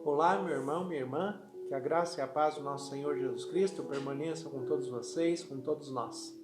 Olá, meu irmão, minha irmã, que a graça e a paz do nosso Senhor Jesus Cristo permaneçam com todos vocês, com todos nós.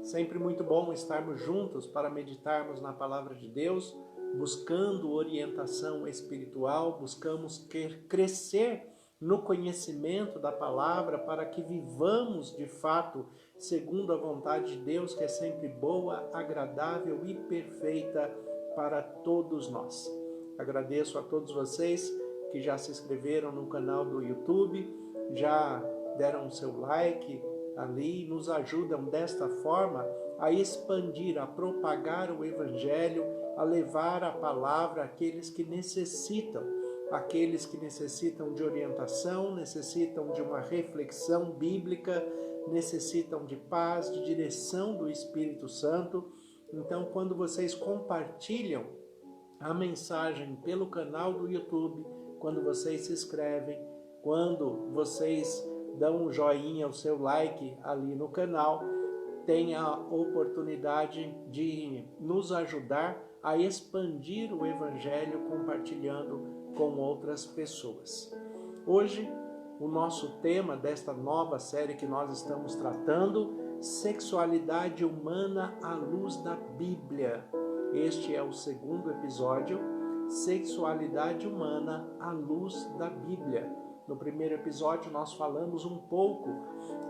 Sempre muito bom estarmos juntos para meditarmos na Palavra de Deus, buscando orientação espiritual, buscamos crescer no conhecimento da Palavra para que vivamos de fato segundo a vontade de Deus, que é sempre boa, agradável e perfeita para todos nós. Agradeço a todos vocês que já se inscreveram no canal do YouTube, já deram o seu like ali, nos ajudam desta forma a expandir, a propagar o Evangelho, a levar a palavra àqueles que necessitam de orientação, necessitam de uma reflexão bíblica, necessitam de paz, de direção do Espírito Santo. Então, quando vocês compartilham a mensagem pelo canal do YouTube, quando vocês se inscrevem, quando vocês dão um joinha, o seu like ali no canal, tem a oportunidade de nos ajudar a expandir o Evangelho compartilhando com outras pessoas. Hoje, o nosso tema desta nova série que nós estamos tratando, sexualidade humana à luz da Bíblia. Este é o segundo episódio, sexualidade humana à luz da Bíblia. No primeiro episódio nós falamos um pouco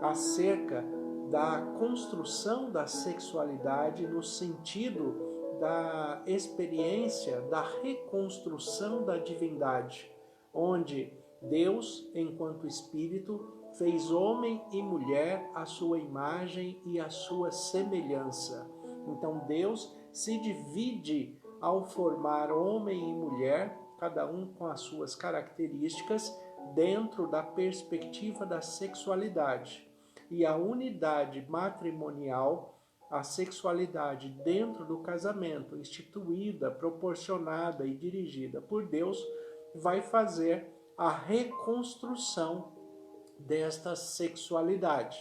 acerca da construção da sexualidade no sentido da experiência da reconstrução da divindade, onde Deus, enquanto Espírito, fez homem e mulher à sua imagem e à sua semelhança. Então Deus se divide ao formar homem e mulher, cada um com as suas características, dentro da perspectiva da sexualidade. E a unidade matrimonial, a sexualidade dentro do casamento, instituída, proporcionada e dirigida por Deus, vai fazer a reconstrução desta sexualidade,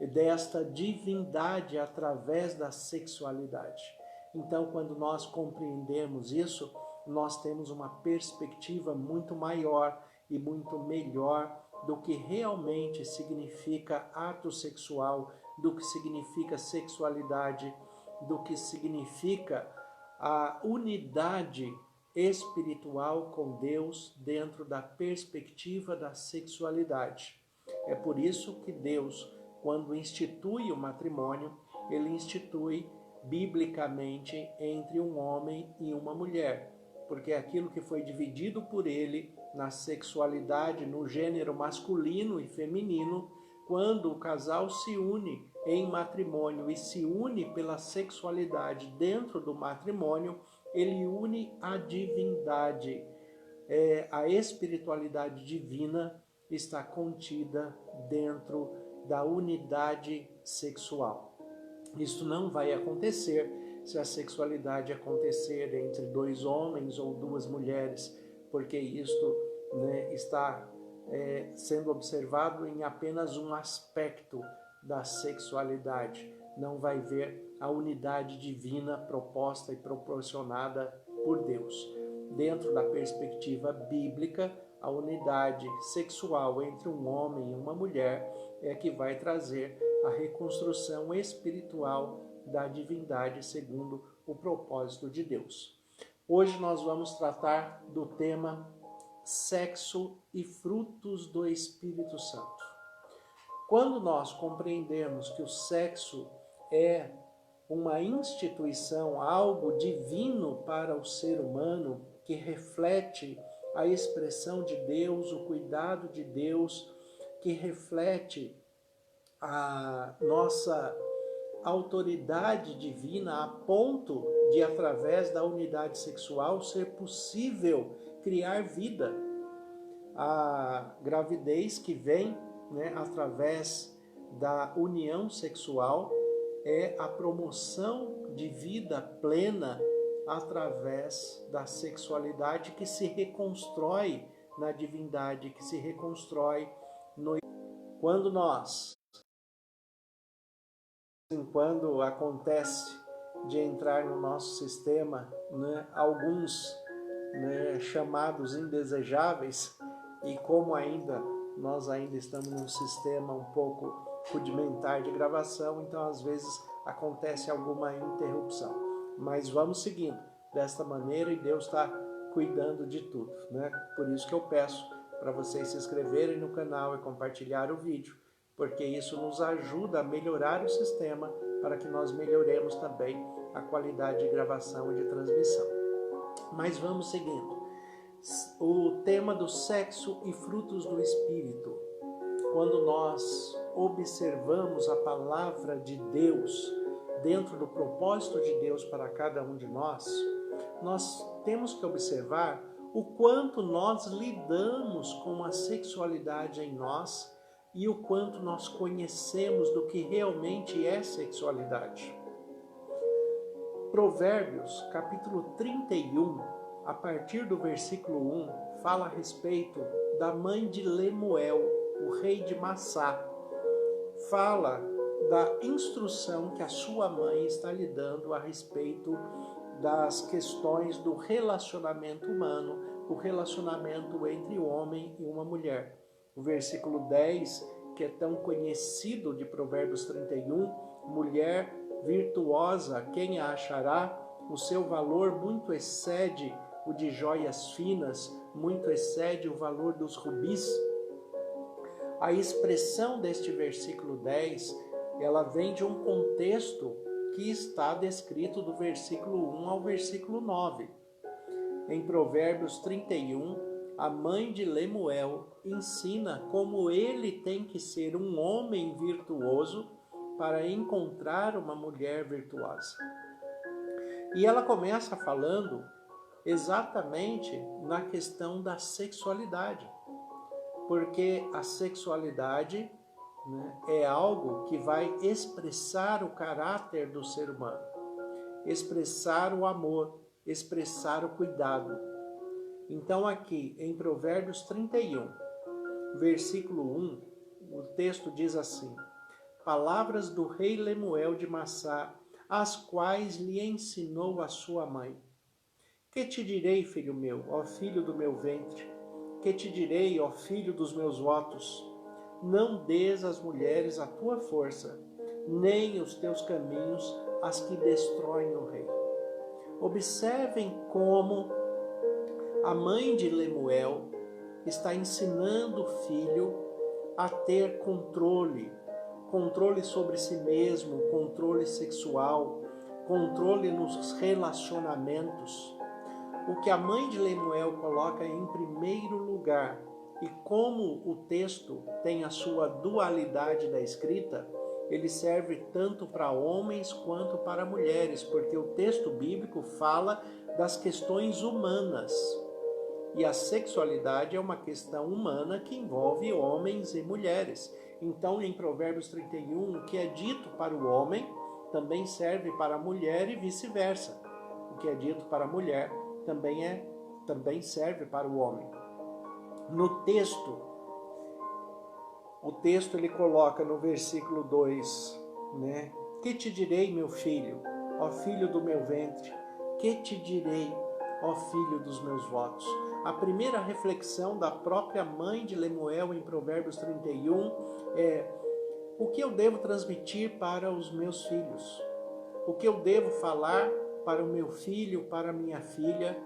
desta divindade através da sexualidade. Então, quando nós compreendemos isso, nós temos uma perspectiva muito maior e muito melhor do que realmente significa ato sexual, do que significa sexualidade, do que significa a unidade espiritual com Deus dentro da perspectiva da sexualidade. É por isso que Deus, quando institui o matrimônio, ele institui biblicamente entre um homem e uma mulher, porque é aquilo que foi dividido por ele na sexualidade, no gênero masculino e feminino, quando o casal se une em matrimônio e se une pela sexualidade dentro do matrimônio, ele une a divindade. A espiritualidade divina está contida dentro da unidade sexual. Isso não vai acontecer se a sexualidade acontecer entre dois homens ou duas mulheres, porque isto está sendo observado em apenas um aspecto da sexualidade. Não vai ver a unidade divina proposta e proporcionada por Deus. Dentro da perspectiva bíblica, a unidade sexual entre um homem e uma mulher é que vai trazer a reconstrução espiritual da divindade segundo o propósito de Deus. Hoje nós vamos tratar do tema sexo e frutos do Espírito Santo. Quando nós compreendemos que o sexo é uma instituição, algo divino para o ser humano, que reflete a expressão de Deus, o cuidado de Deus, que reflete a nossa autoridade divina a ponto de, através da unidade sexual, ser possível criar vida. A gravidez que vem através da união sexual é a promoção de vida plena através da sexualidade que se reconstrói na divindade, que se reconstrói no... Quando acontece de entrar no nosso sistema alguns chamados indesejáveis, E como nós ainda estamos num sistema um pouco rudimentar de gravação, então às vezes acontece alguma interrupção. Mas vamos seguindo desta maneira e Deus está cuidando de tudo, né? Por isso que eu peço para vocês se inscreverem no canal e compartilhar o vídeo, porque isso nos ajuda a melhorar o sistema para que nós melhoremos também a qualidade de gravação e de transmissão. Mas vamos seguindo. O tema do sexo e frutos do Espírito. Quando nós observamos a palavra de Deus dentro do propósito de Deus para cada um de nós temos que observar o quanto nós lidamos com a sexualidade em nós e o quanto nós conhecemos do que realmente é sexualidade. Provérbios, capítulo 31, a partir do versículo 1, fala a respeito da mãe de Lemuel, o rei de Massá. Fala da instrução que a sua mãe está lhe dando a respeito das questões do relacionamento humano, o relacionamento entre o homem e uma mulher. O versículo 10, que é tão conhecido de Provérbios 31, mulher virtuosa, quem a achará? O seu valor muito excede o de joias finas, muito excede o valor dos rubis. A expressão deste versículo 10, ela vem de um contexto que está descrito do versículo 1 ao versículo 9. Em Provérbios 31, a mãe de Lemuel ensina como ele tem que ser um homem virtuoso para encontrar uma mulher virtuosa. E ela começa falando exatamente na questão da sexualidade, porque a sexualidade, né, é algo que vai expressar o caráter do ser humano, expressar o amor, expressar o cuidado. Então aqui em Provérbios 31, versículo 1, o texto diz assim: palavras do rei Lemuel de Massá, as quais lhe ensinou a sua mãe. Que te direi, filho meu, ó filho do meu ventre? Que te direi, ó filho dos meus votos? Não dês às mulheres a tua força, nem os teus caminhos as que destroem o rei. Observem como a mãe de Lemuel está ensinando o filho a ter controle sobre si mesmo, controle sexual, controle nos relacionamentos. O que a mãe de Lemuel coloca em primeiro lugar, e como o texto tem a sua dualidade da escrita, ele serve tanto para homens quanto para mulheres, porque o texto bíblico fala das questões humanas. E a sexualidade é uma questão humana que envolve homens e mulheres. Então, em Provérbios 31, o que é dito para o homem também serve para a mulher e vice-versa. O que é dito para a mulher também serve para o homem. No texto, o texto ele coloca no versículo 2, né? Que te direi, meu filho, ó filho do meu ventre? Que te direi, ó filho dos meus votos? A primeira reflexão da própria mãe de Lemuel em Provérbios 31 é: o que eu devo transmitir para os meus filhos? O que eu devo falar para o meu filho, para a minha filha?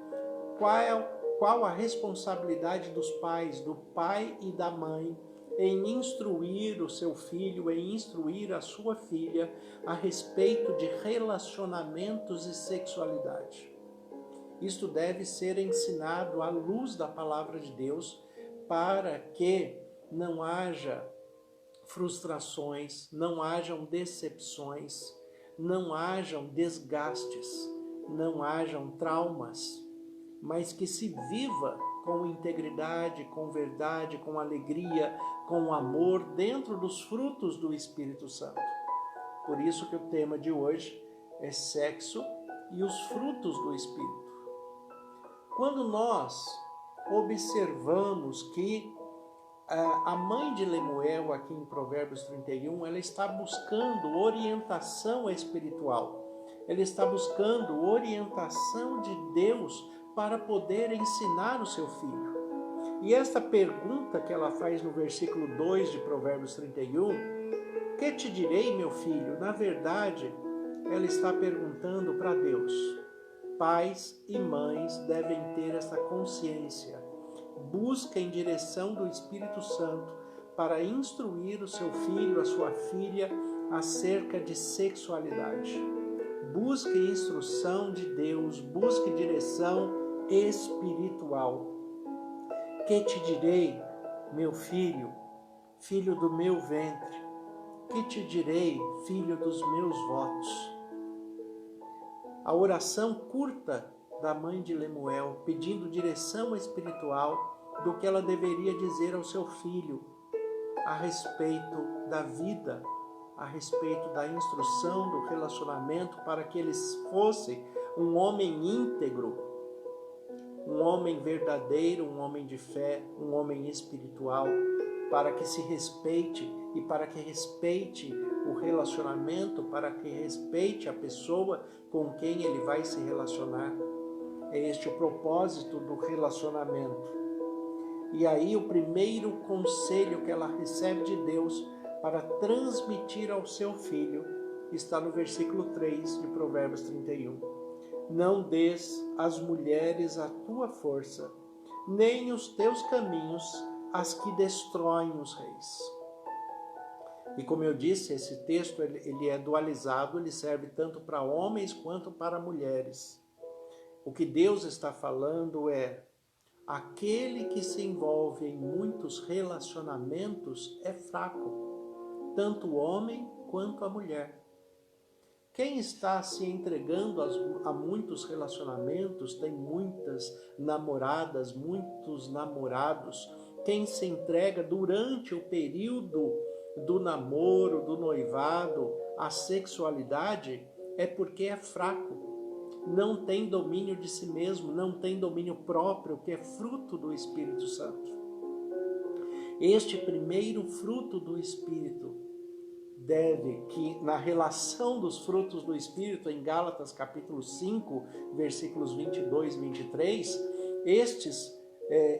Qual a responsabilidade dos pais, do pai e da mãe, em instruir o seu filho, em instruir a sua filha a respeito de relacionamentos e sexualidade? Isto deve ser ensinado à luz da palavra de Deus para que não haja frustrações, não hajam decepções, não hajam desgastes, não hajam traumas, mas que se viva com integridade, com verdade, com alegria, com amor, dentro dos frutos do Espírito Santo. Por isso que o tema de hoje é sexo e os frutos do Espírito. Quando nós observamos que a mãe de Lemuel, aqui em Provérbios 31, ela está buscando orientação espiritual. Ela está buscando orientação de Deus para poder ensinar o seu filho. E esta pergunta que ela faz no versículo 2 de Provérbios 31, que te direi, meu filho? Na verdade, ela está perguntando para Deus. Pais e mães devem ter essa consciência. Busca em direção do Espírito Santo para instruir o seu filho, a sua filha, acerca de sexualidade. Busque instrução de Deus, busque direção espiritual. Que te direi, meu filho, filho do meu ventre? Que te direi, filho dos meus votos? A oração curta da mãe de Lemuel, pedindo direção espiritual do que ela deveria dizer ao seu filho a respeito da vida, a respeito da instrução, do relacionamento, para que eles fossem um homem íntegro, um homem verdadeiro, um homem de fé, um homem espiritual, para que se respeite e para que respeite o relacionamento, para que respeite a pessoa com quem ele vai se relacionar. É este o propósito do relacionamento. E aí o primeiro conselho que ela recebe de Deus para transmitir ao seu filho está no versículo 3 de Provérbios 31. Não des às mulheres a tua força, nem os teus caminhos as que destroem os reis. E como eu disse, esse texto ele é dualizado, ele serve tanto para homens quanto para mulheres. O que Deus está falando é: aquele que se envolve em muitos relacionamentos é fraco, tanto o homem quanto a mulher. Quem está se entregando a muitos relacionamentos, tem muitas namoradas, muitos namorados. Quem se entrega durante o período do namoro, do noivado, à sexualidade, é porque é fraco. Não tem domínio de si mesmo, não tem domínio próprio, que é fruto do Espírito Santo. Este primeiro fruto do Espírito que na relação dos frutos do Espírito, em Gálatas capítulo 5, versículos 22 e 23,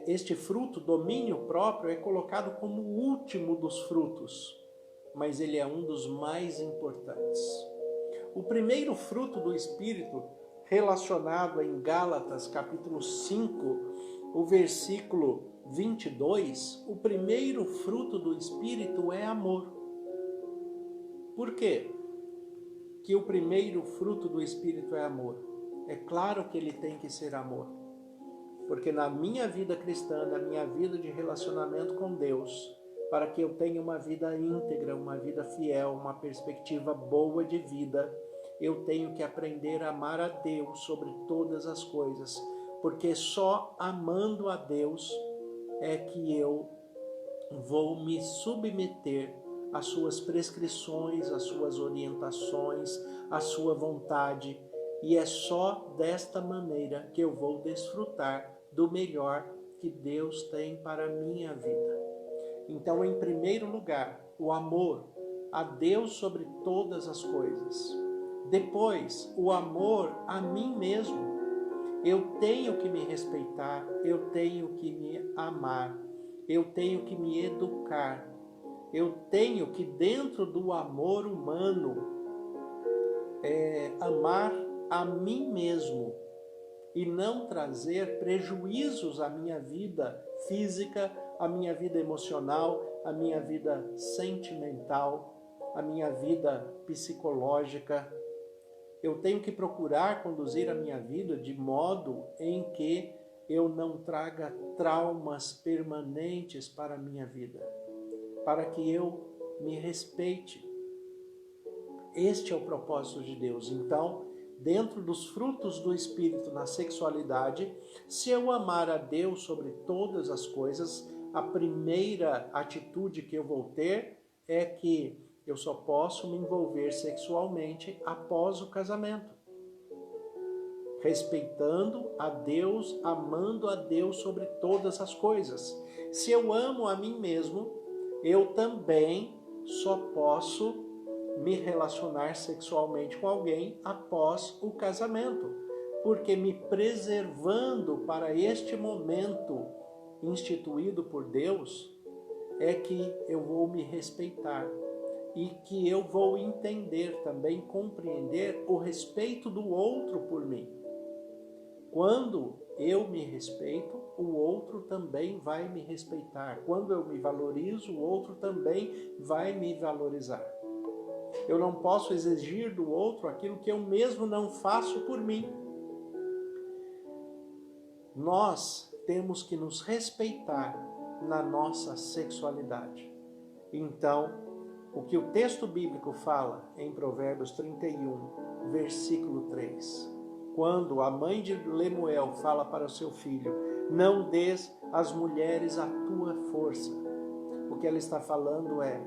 este fruto, domínio próprio, é colocado como o último dos frutos, mas ele é um dos mais importantes. O primeiro fruto do Espírito, relacionado em Gálatas capítulo 5, o versículo 22, o primeiro fruto do Espírito é amor. Por quê que o primeiro fruto do Espírito é amor? É claro que ele tem que ser amor. Porque na minha vida cristã, na minha vida de relacionamento com Deus, para que eu tenha uma vida íntegra, uma vida fiel, uma perspectiva boa de vida, eu tenho que aprender a amar a Deus sobre todas as coisas. Porque só amando a Deus é que eu vou me submeter às suas prescrições, às suas orientações, à sua vontade. E é só desta maneira que eu vou desfrutar do melhor que Deus tem para a minha vida. Então, em primeiro lugar, o amor a Deus sobre todas as coisas. Depois, o amor a mim mesmo. Eu tenho que me respeitar, eu tenho que me amar, eu tenho que me educar. Eu tenho que, dentro do amor humano, amar a mim mesmo e não trazer prejuízos à minha vida física, à minha vida emocional, à minha vida sentimental, à minha vida psicológica. Eu tenho que procurar conduzir a minha vida de modo em que eu não traga traumas permanentes para a minha vida, para que eu me respeite. Este é o propósito de Deus. Então, dentro dos frutos do Espírito na sexualidade, se eu amar a Deus sobre todas as coisas, a primeira atitude que eu vou ter é que eu só posso me envolver sexualmente após o casamento. Respeitando a Deus, amando a Deus sobre todas as coisas. Se eu amo a mim mesmo, eu também só posso me relacionar sexualmente com alguém após o casamento, porque me preservando para este momento instituído por Deus é que eu vou me respeitar e que eu vou entender também, compreender o respeito do outro por mim. Quando eu me respeito, o outro também vai me respeitar. Quando eu me valorizo, o outro também vai me valorizar. Eu não posso exigir do outro aquilo que eu mesmo não faço por mim. Nós temos que nos respeitar na nossa sexualidade. Então, o que o texto bíblico fala em Provérbios 31, versículo 3, quando a mãe de Lemuel fala para o seu filho, não des às mulheres a tua força. O que ela está falando é,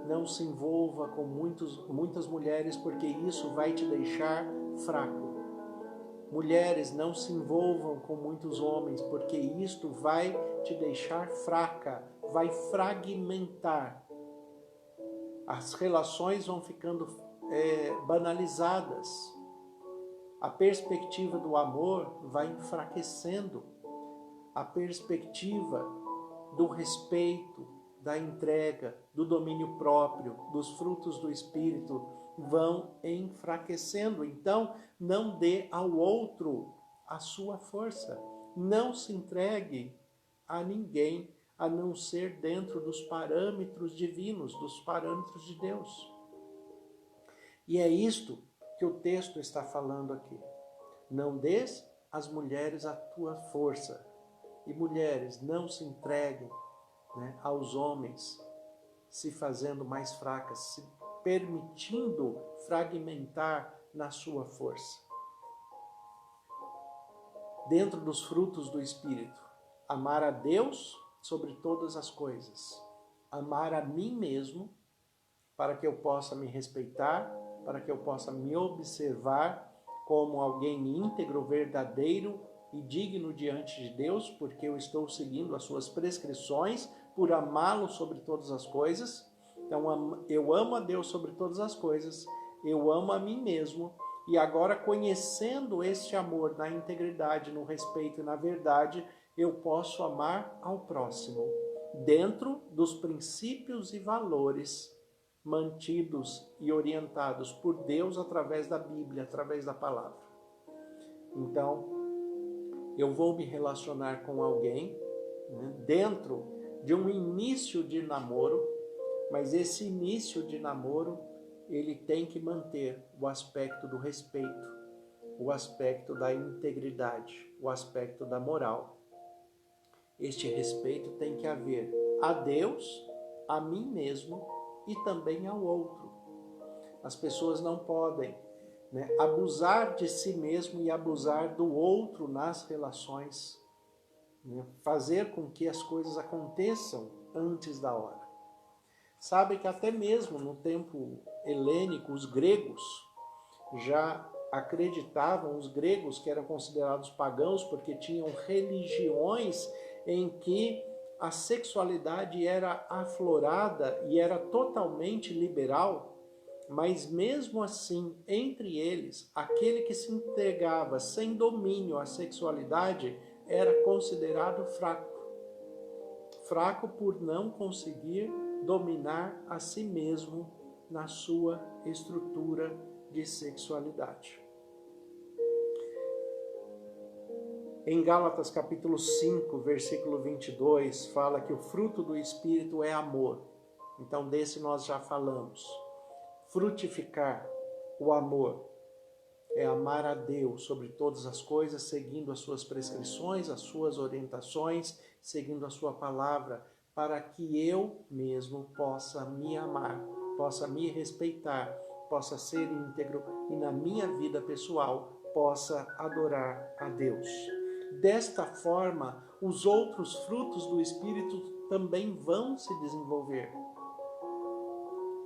não se envolva com muitas mulheres, porque isso vai te deixar fraco. Mulheres, não se envolvam com muitos homens, porque isto vai te deixar fraca, vai fragmentar. As relações vão ficando banalizadas. A perspectiva do amor vai enfraquecendo. A perspectiva do respeito, da entrega, do domínio próprio, dos frutos do Espírito vão enfraquecendo. Então, não dê ao outro a sua força. Não se entregue a ninguém, a não ser dentro dos parâmetros divinos, dos parâmetros de Deus. E é isto que o texto está falando aqui. Não dês às mulheres a tua força. E mulheres, não se entreguem, aos homens, se fazendo mais fracas, se permitindo fragmentar na sua força. Dentro dos frutos do Espírito, amar a Deus sobre todas as coisas, amar a mim mesmo, para que eu possa me respeitar, para que eu possa me observar como alguém íntegro, verdadeiro e digno diante de Deus, porque eu estou seguindo as suas prescrições por amá-lo sobre todas as coisas. Então, eu amo a Deus sobre todas as coisas, eu amo a mim mesmo, e agora, conhecendo este amor na integridade, no respeito e na verdade, eu posso amar ao próximo, dentro dos princípios e valores mantidos e orientados por Deus através da Bíblia, através da palavra. Então, eu vou me relacionar com alguém, dentro de um início de namoro, mas esse início de namoro, ele tem que manter o aspecto do respeito, o aspecto da integridade, o aspecto da moral. Este respeito tem que haver a Deus, a mim mesmo e também ao outro. As pessoas não podem abusar de si mesmo e abusar do outro nas relações, fazer com que as coisas aconteçam antes da hora. Sabe que até mesmo no tempo helênico, os gregos já acreditavam, os gregos que eram considerados pagãos porque tinham religiões em que a sexualidade era aflorada e era totalmente liberal, mas mesmo assim, entre eles, aquele que se entregava sem domínio à sexualidade era considerado fraco. Fraco por não conseguir dominar a si mesmo na sua estrutura de sexualidade. Em Gálatas capítulo 5, versículo 22, fala que o fruto do Espírito é amor. Então desse nós já falamos. Frutificar o amor é amar a Deus sobre todas as coisas, seguindo as suas prescrições, as suas orientações, seguindo a sua palavra, para que eu mesmo possa me amar, possa me respeitar, possa ser íntegro e na minha vida pessoal possa adorar a Deus. Desta forma, os outros frutos do Espírito também vão se desenvolver.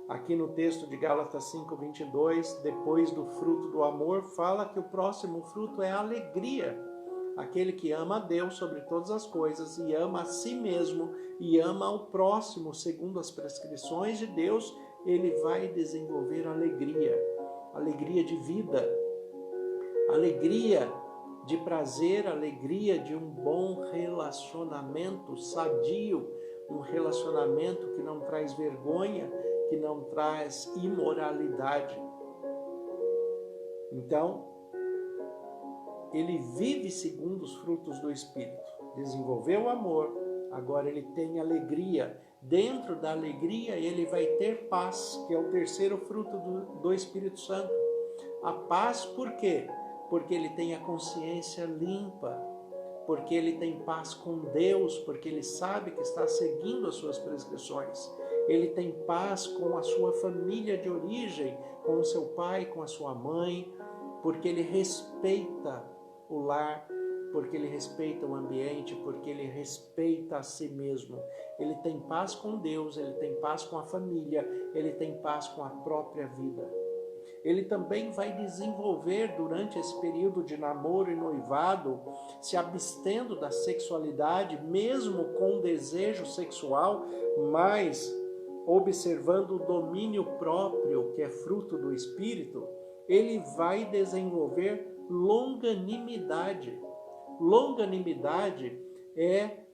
Aqui no texto de Gálatas 5:22, depois do fruto do amor, fala que o próximo fruto é a alegria. Aquele que ama a Deus sobre todas as coisas e ama a si mesmo e ama ao próximo segundo as prescrições de Deus, ele vai desenvolver alegria de vida, alegria de prazer, alegria, de um bom relacionamento sadio, um relacionamento que não traz vergonha, que não traz imoralidade. Então, ele vive segundo os frutos do Espírito. Desenvolveu o amor, agora ele tem alegria. Dentro da alegria ele vai ter paz, que é o terceiro fruto do Espírito Santo. A paz por quê? Porque ele tem a consciência limpa, porque ele tem paz com Deus, porque ele sabe que está seguindo as suas prescrições. Ele tem paz com a sua família de origem, com o seu pai, com a sua mãe, porque ele respeita o lar, porque ele respeita o ambiente, porque ele respeita a si mesmo. Ele tem paz com Deus, ele tem paz com a família, ele tem paz com a própria vida. Ele também vai desenvolver durante esse período de namoro e noivado, se abstendo da sexualidade, mesmo com desejo sexual, mas observando o domínio próprio, que é fruto do Espírito, ele vai desenvolver longanimidade. Longanimidade é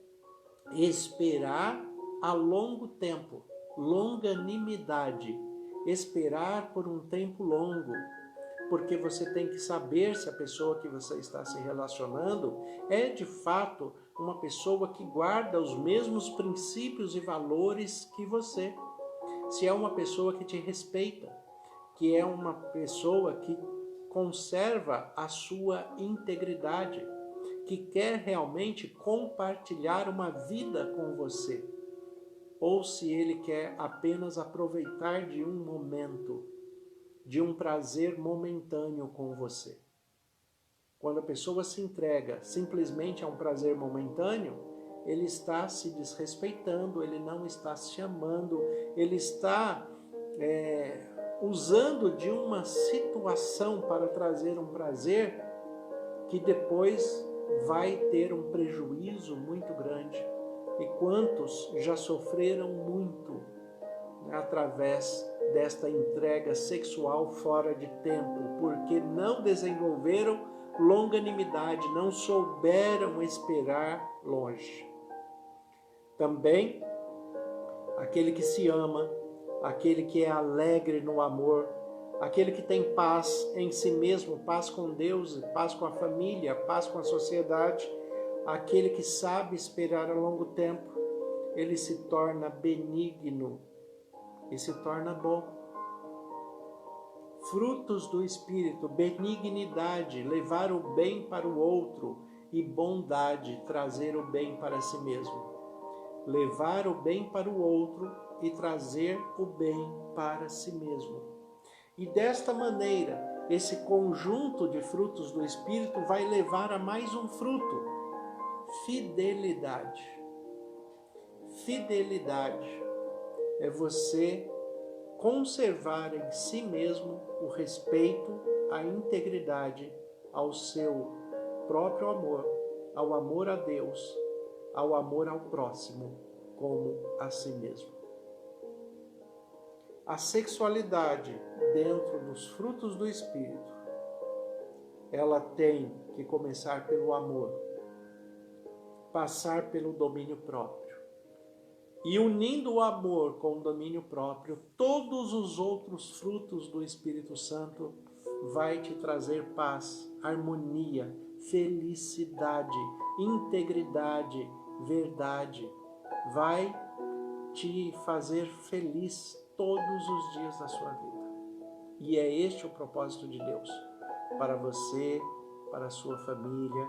esperar a longo tempo. Longanimidade, esperar por um tempo longo, porque você tem que saber se a pessoa que você está se relacionando é de fato uma pessoa que guarda os mesmos princípios e valores que você. Se é uma pessoa que te respeita, que é uma pessoa que conserva a sua integridade, que quer realmente compartilhar uma vida com você, ou se ele quer apenas aproveitar de um momento, de um prazer momentâneo com você. Quando a pessoa se entrega simplesmente a um prazer momentâneo, ele está se desrespeitando, ele não está se amando, ele está usando de uma situação para trazer um prazer que depois vai ter um prejuízo muito grande. E quantos já sofreram muito através desta entrega sexual fora de tempo, porque não desenvolveram longanimidade, não souberam esperar longe. Também aquele que se ama, aquele que é alegre no amor, aquele que tem paz em si mesmo, paz com Deus, paz com a família, paz com a sociedade, aquele que sabe esperar a longo tempo, ele se torna benigno e se torna bom. Frutos do Espírito: benignidade, levar o bem para o outro, e bondade, trazer o bem para si mesmo. Levar o bem para o outro e trazer o bem para si mesmo. E desta maneira, esse conjunto de frutos do Espírito vai levar a mais um fruto: fidelidade. Fidelidade é você conservar em si mesmo o respeito, a integridade ao seu próprio amor, ao amor a Deus, ao amor ao próximo, como a si mesmo. A sexualidade, dentro dos frutos do Espírito, ela tem que começar pelo amor, passar pelo domínio próprio. E unindo o amor com o domínio próprio, todos os outros frutos do Espírito Santo vai te trazer paz, harmonia, felicidade, integridade, verdade. Vai te fazer feliz todos os dias da sua vida. E é este o propósito de Deus para você, para a sua família.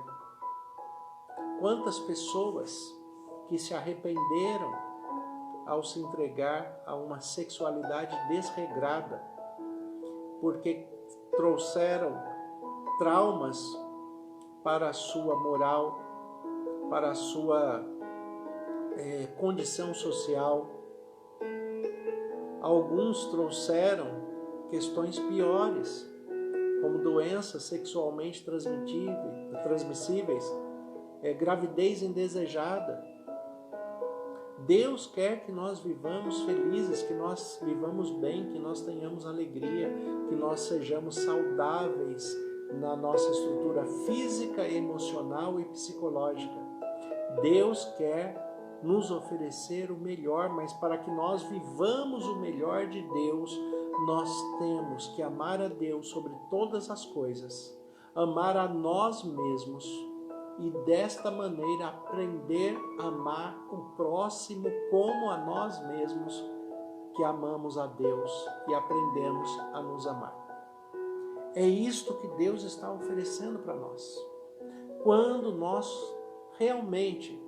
Quantas pessoas que se arrependeram ao se entregar a uma sexualidade desregrada, porque trouxeram traumas para a sua moral, para a sua condição social. Alguns trouxeram questões piores, como doenças sexualmente transmissíveis, gravidez indesejada. Deus quer que nós vivamos felizes, que nós vivamos bem, que nós tenhamos alegria, que nós sejamos saudáveis na nossa estrutura física, emocional e psicológica. Deus quer nos oferecer o melhor, mas para que nós vivamos o melhor de Deus, nós temos que amar a Deus sobre todas as coisas, amar a nós mesmos e desta maneira aprender a amar o próximo como a nós mesmos, que amamos a Deus e aprendemos a nos amar. É isto que Deus está oferecendo para nós. Quando nós realmente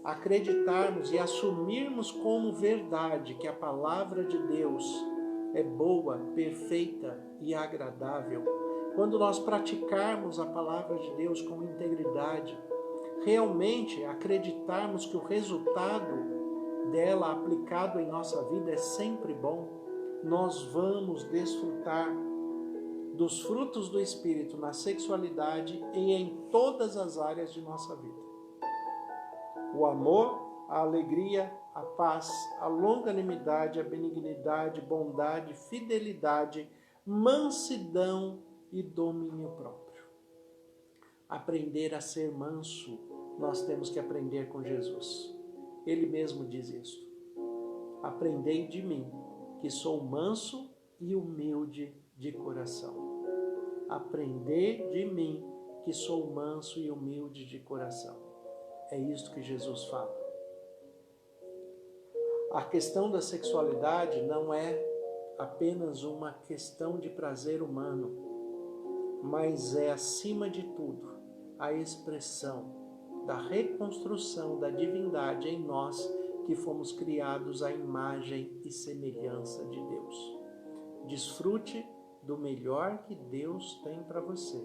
acreditarmos e assumirmos como verdade que a palavra de Deus é boa, perfeita e agradável, quando nós praticarmos a palavra de Deus com integridade, realmente acreditarmos que o resultado dela aplicado em nossa vida é sempre bom, nós vamos desfrutar dos frutos do Espírito na sexualidade e em todas as áreas de nossa vida. O amor, a alegria, a paz, a longanimidade, a benignidade, bondade, fidelidade, mansidão e domínio próprio. Aprender a ser manso, nós temos que aprender com Jesus. Ele mesmo diz isso. Aprendei de mim, que sou manso e humilde de coração. Aprendei de mim, que sou manso e humilde de coração. É isto que Jesus fala. A questão da sexualidade não é apenas uma questão de prazer humano, mas é, acima de tudo, a expressão da reconstrução da divindade em nós, que fomos criados à imagem e semelhança de Deus. Desfrute do melhor que Deus tem para você,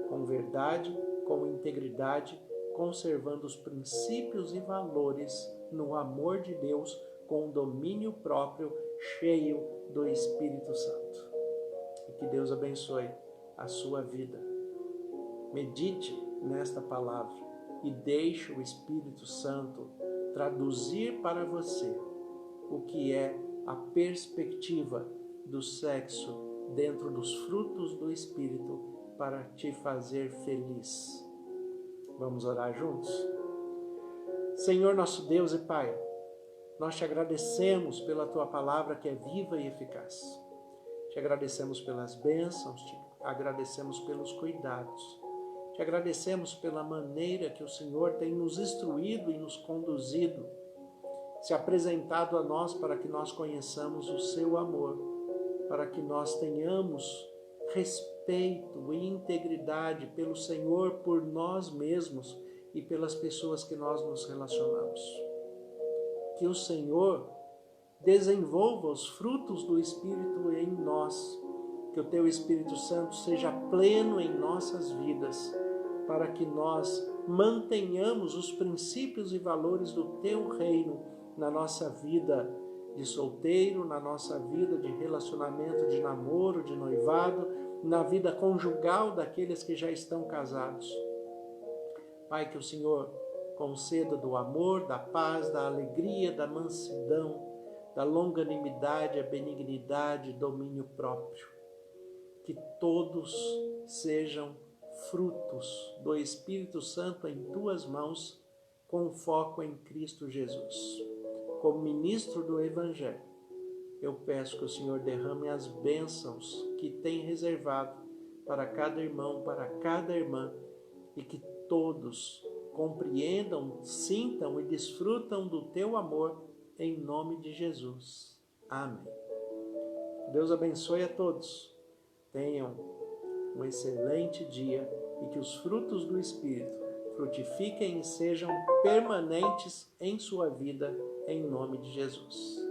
com verdade, com integridade, conservando os princípios e valores no amor de Deus, com domínio próprio, cheio do Espírito Santo. E que Deus abençoe a sua vida. Medite nesta palavra e deixe o Espírito Santo traduzir para você o que é a perspectiva do sexo dentro dos frutos do Espírito para te fazer feliz. Vamos orar juntos? Senhor nosso Deus e Pai, nós te agradecemos pela Tua palavra que é viva e eficaz. Te agradecemos pelas bênçãos, te agradecemos pelos cuidados. Te agradecemos pela maneira que o Senhor tem nos instruído e nos conduzido, se apresentado a nós para que nós conheçamos o seu amor, para que nós tenhamos respeito e integridade pelo Senhor, por nós mesmos e pelas pessoas que nós nos relacionamos. Que o Senhor desenvolva os frutos do Espírito em nós, que o Teu Espírito Santo seja pleno em nossas vidas, para que nós mantenhamos os princípios e valores do Teu reino na nossa vida de solteiro, na nossa vida de relacionamento, de namoro, de noivado, na vida conjugal daqueles que já estão casados. Pai, que o Senhor conceda do amor, da paz, da alegria, da mansidão, da longanimidade, a benignidade, domínio próprio. Que todos sejam frutos do Espírito Santo em Tuas mãos, com foco em Cristo Jesus. Como ministro do Evangelho, eu peço que o Senhor derrame as bênçãos que tem reservado para cada irmão, para cada irmã, e que todos compreendam, sintam e desfrutam do Teu amor, em nome de Jesus. Amém. Deus abençoe a todos. Tenham um excelente dia e que os frutos do Espírito frutifiquem e sejam permanentes em sua vida, em nome de Jesus.